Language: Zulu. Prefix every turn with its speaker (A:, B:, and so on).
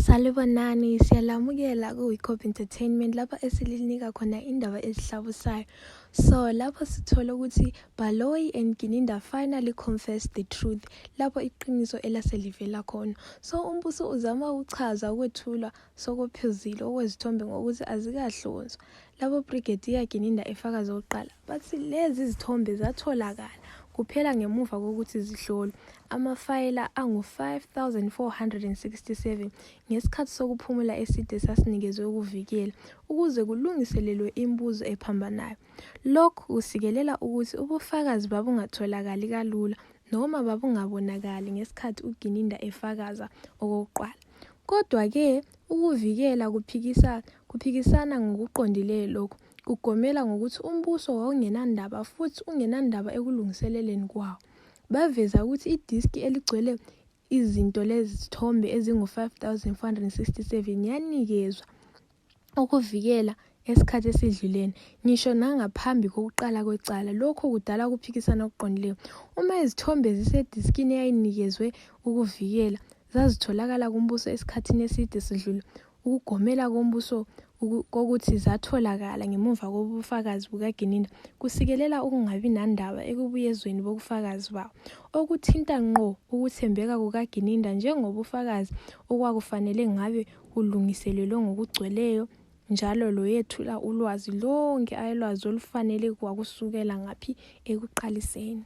A: Salibonani, siyalamukela ku-Hip-Hop Entertainment lapha esilinika khona indaba ezihlabusayo. So lapho sithola ukuthi Baloyi and Gininda finally confessed the truth lapho iqiniso elaselivela khona. So umbuso uzama ukuchaza ukwethulwa sokuphuzile okwezithombe ngokuthi azikahlonzwa. Lapho Brigadier Gininda efakaza oqala bathi lezi izithombe zatholakala kuphela ngemuva kokuthi zihlolwe amafayela angu-5,467 ngesikhathi sokuphumula eside sasinikezwe ukuvikela ukuze kulungiselelwe imibuzo ephambanayo. Lokhu kusikelela ukuthi ubufakazi babungatholakali kalula noma babungabonakali ngesikhathi uGininda efakaza okokuqala. Kodwa-ke ukuvikela kuphikisana ngokuqondileyo lokhu kugomela ngokuthi umbuso wawungenandaba futhi ungenandaba ekulungiseleleni kwawo. Baveza ukuthi idiski eligcwele izinto lezi zithombe ezingu-5,467 yanikezwa ukuvikela esikhathi esidlulene ngisho nangaphambi kokuqala kwecala. Lokho kudala ukuphikisana okuqondileyo. Uma izithombe zisediskini eyayinikezwe ukuvikela zazitholakala kumbuso esikhathini eside sidlule, ukugomela kombuso kokuthi zatholakala ngemuva kobufakazi bukaGininda kusikelela ukungabi nandaba ekubuyezweni bobufakazi bawo, okuthinta ngqo ukuthembeka kukaGininda njengobufakazi okwakufanele ngabe kulungiselelwe ngokugcweleyo njalo lo yethula ulwazi lonke ayelwazi olufanele kwakusukela ngaphi ekuqaliseni.